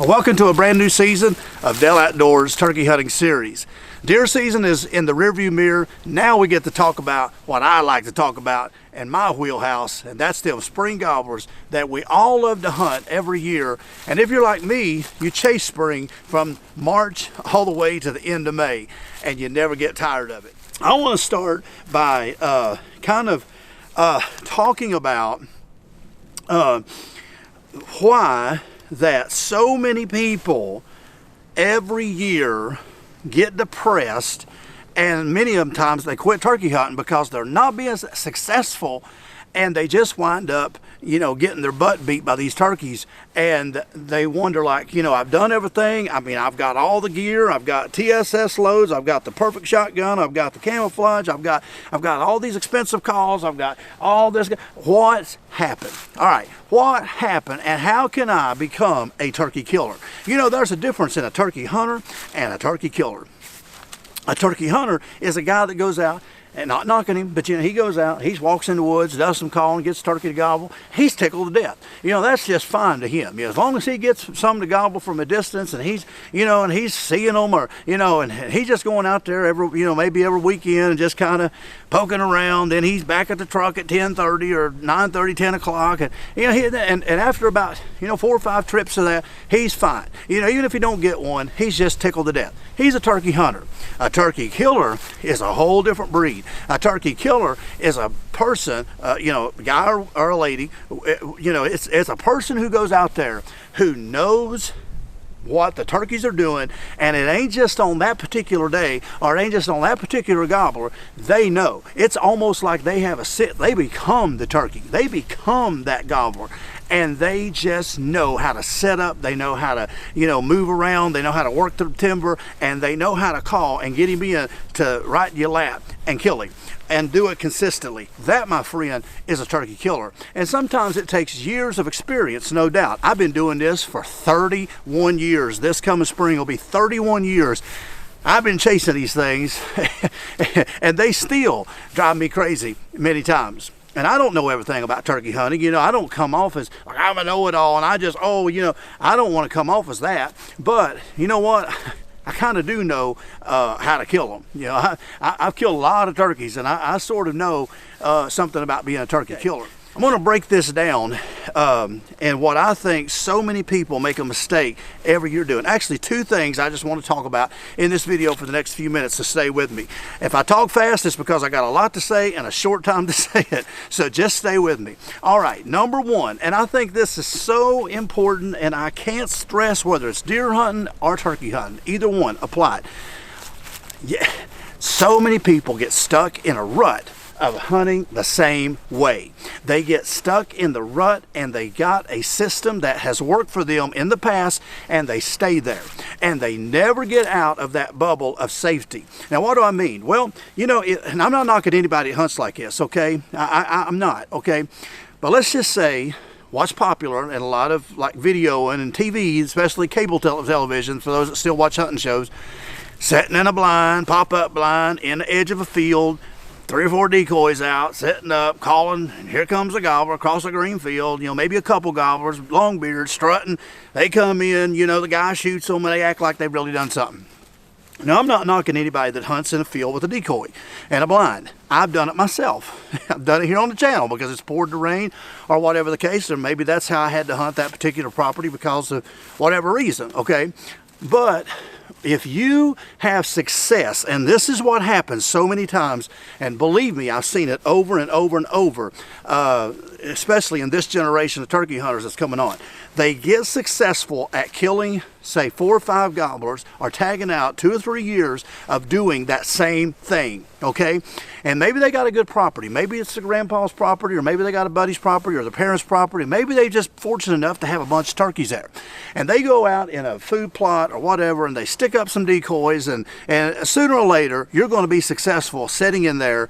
Welcome to a brand new season of Dell Outdoors Turkey Hunting Series. Deer season is in the rearview mirror. Now we get to talk about what I like to talk about in my wheelhouse, and that's them spring gobblers that we all love to hunt every year. And if you're like me, you chase spring from March all the way to the end of May, and you never get tired of it. I want to start by talking about why that so many people every year get depressed, and many of them times they quit turkey hunting because they're not being successful, and they just wind up, getting their butt beat by these turkeys, and they wonder, like, I've done everything. I mean, I've got all the gear, I've got TSS loads, I've got the perfect shotgun, I've got the camouflage, I've got all these expensive calls, I've got all this. What's happened? All right, what happened, and how can I become a turkey killer? There's a difference in a turkey hunter and a turkey killer. A turkey hunter is a guy that goes out, and not knocking him, but he goes out, he walks in the woods, does some calling, gets turkey to gobble. He's tickled to death. That's just fine to him. As long as he gets some to gobble from a distance, and he's, and he's seeing them, or and he's just going out there maybe every weekend and just kind of poking around. Then he's back at the truck at 10:30 or 9:30, 10 o'clock, and and after about 4 or 5 trips of that, he's fine. Even if he don't get one, he's just tickled to death. He's a turkey hunter. A turkey killer is a whole different breed. A turkey killer is a person, a guy or a lady, it's a person who goes out there who knows what the turkeys are doing, and it ain't just on that particular day, or it ain't just on that particular gobbler. They know. It's almost like they have a sit. They become the turkey. They become that gobbler. And they just know how to set up, they know how to, move around, they know how to work the timber, and they know how to call and get him in to right in your lap and kill him, and do it consistently. That, my friend, is a turkey killer. And sometimes it takes years of experience, no doubt. I've been doing this for 31 years. This coming spring will be 31 years. I've been chasing these things, and they still drive me crazy many times. And I don't know everything about turkey hunting. I don't come off as like I'm a know-it-all, and I just, I don't want to come off as that. But you know what? I kind of do know how to kill them. I've killed a lot of turkeys, and I sort of know something about being a turkey killer. I'm going to break this down, and what I think so many people make a mistake every year doing. Actually, 2 things I just want to talk about in this video for the next few minutes, so stay with me. If I talk fast, it's because I got a lot to say and a short time to say it, so just stay with me. All right, number 1, and I think this is so important, and I can't stress whether it's deer hunting or turkey hunting. Either one, apply it. Yeah, so many people get stuck in a rut of hunting the same way. They get stuck in the rut, and they got a system that has worked for them in the past, and they stay there, and they never get out of that bubble of safety. Now, what do I mean? Well, and I'm not knocking anybody that hunts like this, okay? I'm not, okay? But let's just say what's popular in a lot of like video and TV, especially cable television, for those that still watch hunting shows, sitting in a blind, pop-up blind, in the edge of a field, 3 or 4 decoys out, setting up, calling, and here comes a gobbler across a green field, maybe a couple gobblers, long beards, strutting. They come in, the guy shoots them, and they act like they've really done something. Now, I'm not knocking anybody that hunts in a field with a decoy and a blind. I've done it myself. I've done it here on the channel because it's poured the rain or whatever the case, or maybe that's how I had to hunt that particular property because of whatever reason, okay? But if you have success, and this is what happens so many times, and believe me, I've seen it over and over and over, especially in this generation of turkey hunters that's coming on. They get successful at killing, say, 4 or 5 gobblers, or tagging out 2 or 3 years of doing that same thing, okay? And maybe they got a good property. Maybe it's the grandpa's property, or maybe they got a buddy's property, or the parents' property. Maybe they're just fortunate enough to have a bunch of turkeys there. And they go out in a food plot or whatever, and they stick up some decoys, and sooner or later, you're going to be successful setting in there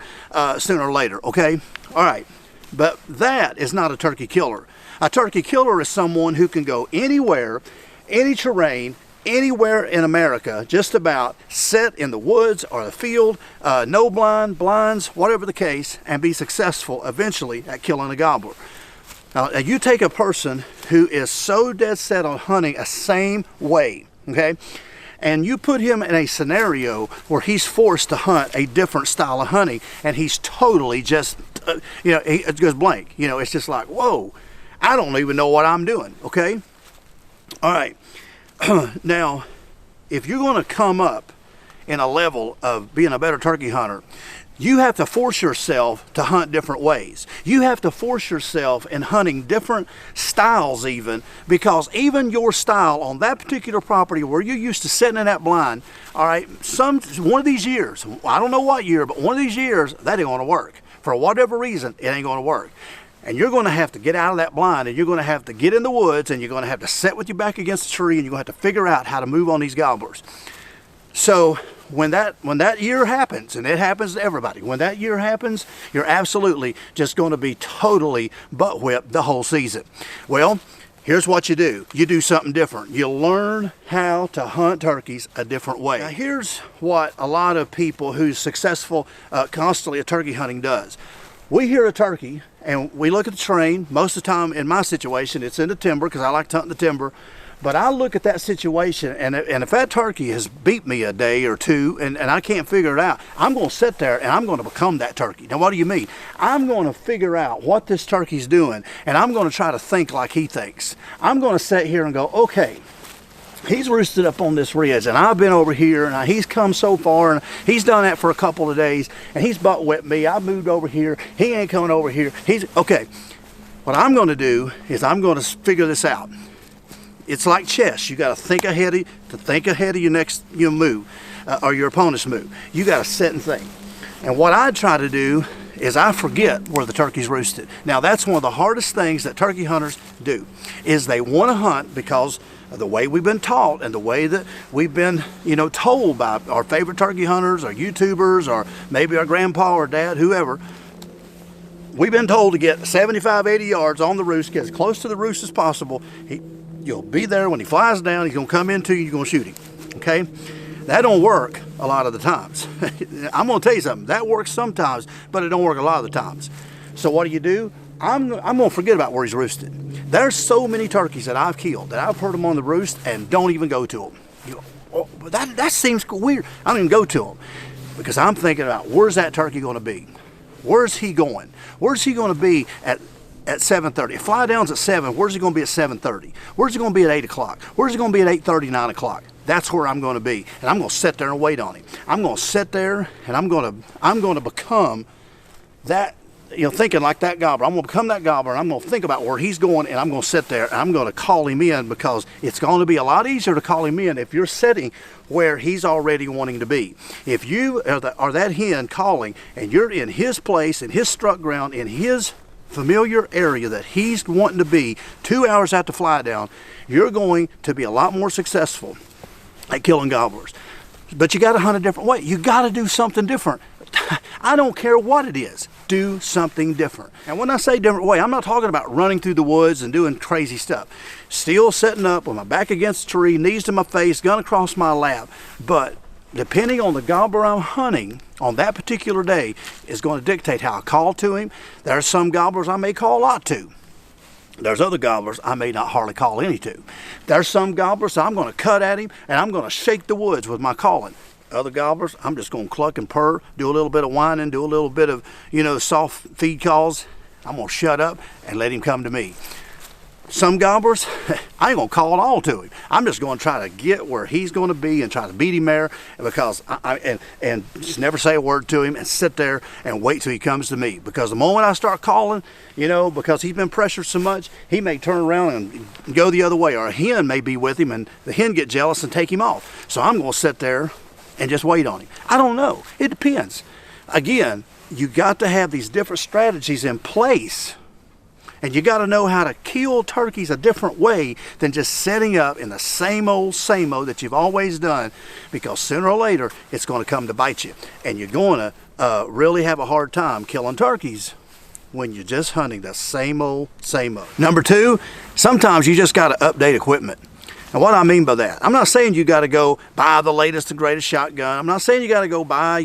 sooner or later, okay? All right, but that is not a turkey killer. A turkey killer is someone who can go anywhere, any terrain, anywhere in America, just about, sit in the woods or the field, no blinds, whatever the case, and be successful eventually at killing a gobbler. Now, you take a person who is so dead set on hunting a same way, okay, and you put him in a scenario where he's forced to hunt a different style of hunting, and he's totally just, it goes blank. It's just like, whoa, I don't even know what I'm doing, okay? All right. Now, if you're going to come up in a level of being a better turkey hunter, you have to force yourself to hunt different ways. You have to force yourself in hunting different styles even, because even your style on that particular property where you're used to sitting in that blind, all right, one of these years, I don't know what year, but one of these years, that ain't going to work. For whatever reason, it ain't going to work. And you're going to have to get out of that blind, and you're going to have to get in the woods, and you're going to have to sit with your back against the tree, and you're going to have to figure out how to move on these gobblers. So when that year happens, and it happens to everybody, when that year happens, you're absolutely just going to be totally butt whipped the whole season. Well, here's what you do. You do something different. You learn how to hunt turkeys a different way. Now, here's what a lot of people who's successful constantly at turkey hunting does. We hear a turkey, and we look at the terrain. Most of the time, in my situation, it's in the timber, because I like to hunt in the timber. But I look at that situation, and if that turkey has beat me a day or two, and I can't figure it out, I'm going to sit there and I'm going to become that turkey. Now, what do you mean? I'm going to figure out what this turkey's doing, and I'm going to try to think like he thinks. I'm going to sit here and go, okay, he's roosted up on this ridge, and I've been over here, and he's come so far, and he's done that for a couple of days, and he's butt whipped me. I moved over here. He ain't coming over here. Okay. What I'm going to do is I'm going to figure this out. It's like chess. You got to think ahead of your next move, or your opponent's move. You got to sit and think. And what I try to do is I forget where the turkey's roosted. Now, that's one of the hardest things that turkey hunters do, is they want to hunt because of the way we've been taught and the way that we've been, told by our favorite turkey hunters or YouTubers or maybe our grandpa or dad, whoever. We've been told to get 75, 80 yards on the roost, get as close to the roost as possible. You'll be there when he flies down. He's going to come into you. You're going to shoot him. Okay? That don't work a lot of the times. I'm going to tell you something. That works sometimes, but it don't work a lot of the times. So what do? I'm going to forget about where he's roosted. There's so many turkeys that I've killed that I've heard them on the roost and don't even go to them. That seems weird. I don't even go to them because I'm thinking about, where's that turkey going to be? Where's he going? Where's he going to be at 7:30? If fly down's at 7, where's he going to be at 7:30? Where's he going to be at 8 o'clock? Where's he going to be at 8:30, 9 o'clock? That's where I'm going to be, and I'm going to sit there and wait on him. I'm going to sit there, and I'm going to become that, thinking like that gobbler. I'm going to become that gobbler, and I'm going to think about where he's going, and I'm going to sit there, and I'm going to call him in, because it's going to be a lot easier to call him in if you're sitting where he's already wanting to be. If you are that hen calling, and you're in his place, in his struck ground, in his familiar area that he's wanting to be 2 hours after fly down, you're going to be a lot more successful at killing gobblers. But you got to hunt a different way. You got to do something different. I don't care what it is. Do something different. And when I say different way, I'm not talking about running through the woods and doing crazy stuff. Still sitting up with my back against the tree, knees to my face, gun across my lap. But depending on the gobbler I'm hunting on that particular day is going to dictate how I call to him. There's some gobblers I may call a lot to. There's other gobblers I may not hardly call any to. There's some gobblers I'm going to cut at him, and I'm going to shake the woods with my calling. Other gobblers, I'm just going to cluck and purr, do a little bit of whining, do a little bit of, soft feed calls. I'm going to shut up and let him come to me. Some gobblers, I ain't going to call it all to him. I'm just going to try to get where he's going to be and try to beat him there, because and just never say a word to him and sit there and wait till he comes to me. Because the moment I start calling, because he's been pressured so much, he may turn around and go the other way, or a hen may be with him and the hen get jealous and take him off. So I'm going to sit there and just wait on him. I don't know. It depends. Again, you got to have these different strategies in place. And you got to know how to kill turkeys a different way than just setting up in the same old that you've always done, because sooner or later it's going to come to bite you. And you're going to really have a hard time killing turkeys when you're just hunting the same old. Number two, sometimes you just got to update equipment. And what I mean by that, I'm not saying you got to go buy the latest and greatest shotgun. I'm not saying you got to go buy,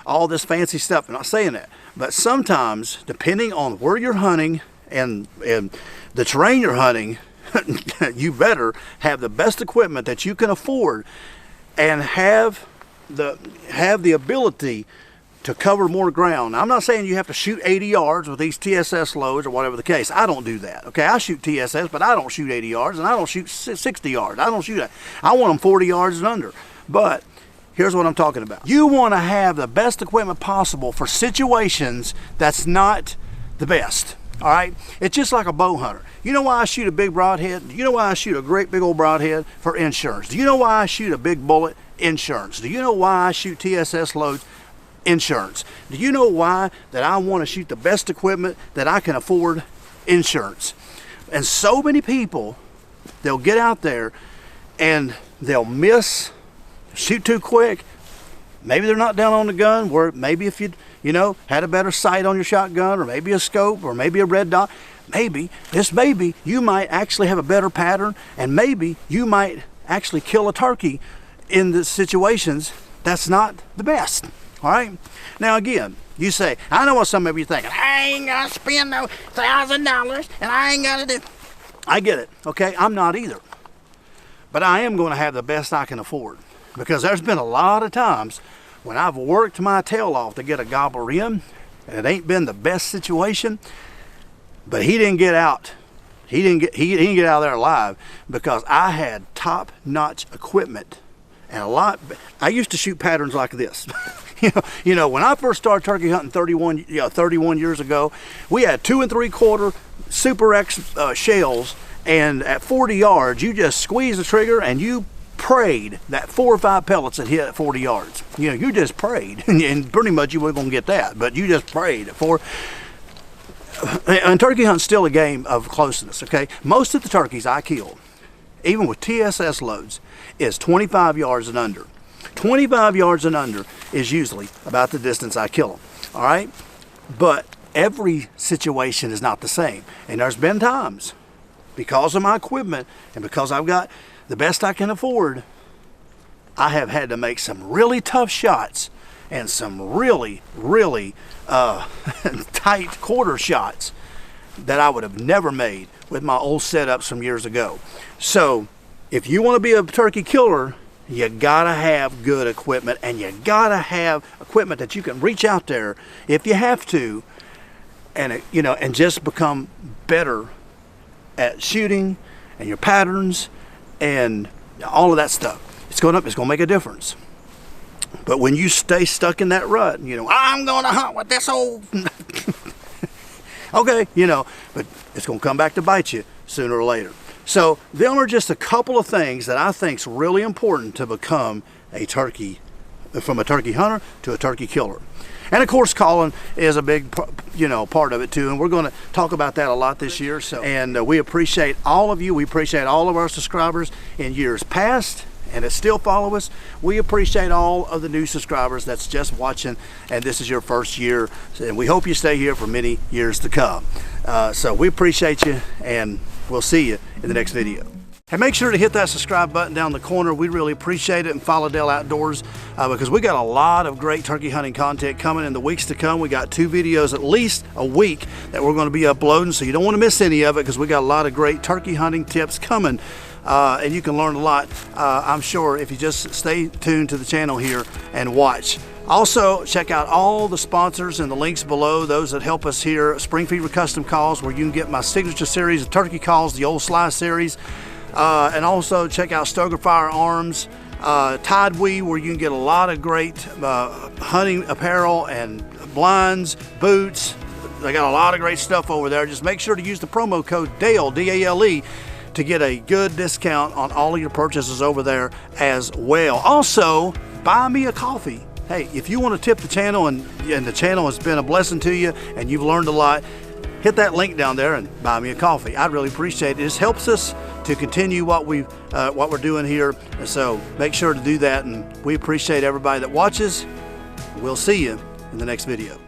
all this fancy stuff. I'm not saying that. But sometimes, depending on where you're hunting and the terrain you're hunting, you better have the best equipment that you can afford and have the ability to cover more ground. Now, I'm not saying you have to shoot 80 yards with these TSS loads or whatever the case. I don't do that. Okay, I shoot TSS, but I don't shoot 80 yards, and I don't shoot 60 yards. I don't shoot that. I want them 40 yards and under. But here's what I'm talking about. You want to have the best equipment possible for situations that's not the best. All right, it's just like a bow hunter. You know why I shoot a big broadhead? Do you know why I shoot a great big old broadhead? For insurance. Do you know why I shoot a big bullet? Insurance. Do you know why I shoot TSS loads? Insurance. Do you know why that I want to shoot the best equipment that I can afford? Insurance. And so many people, they'll get out there and they'll miss, shoot too quick. Maybe they're not down on the gun, where maybe if you had a better sight on your shotgun, or maybe a scope, or maybe a red dot, maybe you might actually have a better pattern, and maybe you might actually kill a turkey in the situations that's not the best. All right. Now again, you say, I know what some of you are thinking. I ain't gonna spend no $1,000, and I ain't gonna do. I get it. Okay, I'm not either, but I am going to have the best I can afford, because there's been a lot of times when I've worked my tail off to get a gobbler in, and it ain't been the best situation, but he didn't get out. He didn't get out of there alive, because I had top-notch equipment. And I used to shoot patterns like this. you know, when I first started turkey hunting 31 years ago, we had 2 3/4 Super X shells, and at 40 yards, you just squeeze the trigger and you prayed that 4 or 5 pellets would hit at 40 yards. You know, you just prayed, and pretty much you weren't gonna get that, but you just prayed at 4. And turkey hunting's still a game of closeness. Okay, most of the turkeys I kill, even with TSS loads, is 25 yards and under. 25 yards and under is usually about the distance I kill them. All right, but every situation is not the same, and there's been times, because of my equipment and because I've got the best I can afford, I have had to make some really tough shots and some really tight quarter shots that I would have never made with my old setups from years ago. So if you want to be a turkey killer, you gotta have good equipment, and you gotta have equipment that you can reach out there if you have to, and and just become better at shooting and your patterns and all of that stuff. It's gonna make a difference. But when you stay stuck in that rut, I'm gonna hunt with this old okay, but it's gonna come back to bite you sooner or later. So them are just a couple of things that I think is really important to become a turkey, from a turkey hunter to a turkey killer. And of course, calling is a big, part of it too. And we're going to talk about that a lot this year. And we appreciate all of you. We appreciate all of our subscribers in years past and that still follow us. We appreciate all of the new subscribers that's just watching, and this is your first year. And we hope you stay here for many years to come. So we appreciate you, and we'll see you in the next video. And make sure to hit that subscribe button down the corner. We really appreciate it. And follow Dale Outdoors, because we got a lot of great turkey hunting content coming in the weeks to come. We got 2 videos at least a week that we're going to be uploading, so you don't want to miss any of it, because we got a lot of great turkey hunting tips coming, and you can learn a lot, I'm sure, if you just stay tuned to the channel here and watch. Also, check out all the sponsors and the links below, those that help us here. Springfeeder Custom Calls, where you can get my signature series of turkey calls, the old Sly series. And also check out Stoker Firearms, Tidewee, where you can get a lot of great hunting apparel and blinds, boots. They got a lot of great stuff over there. Just make sure to use the promo code DALE, D-A-L-E, to get a good discount on all of your purchases over there as well. Also, buy me a coffee. Hey, if you want to tip the channel and the channel has been a blessing to you and you've learned a lot, hit that link down there and buy me a coffee. I'd really appreciate it. It just helps us to continue what we're doing here. So make sure to do that, and we appreciate everybody that watches. We'll see you in the next video.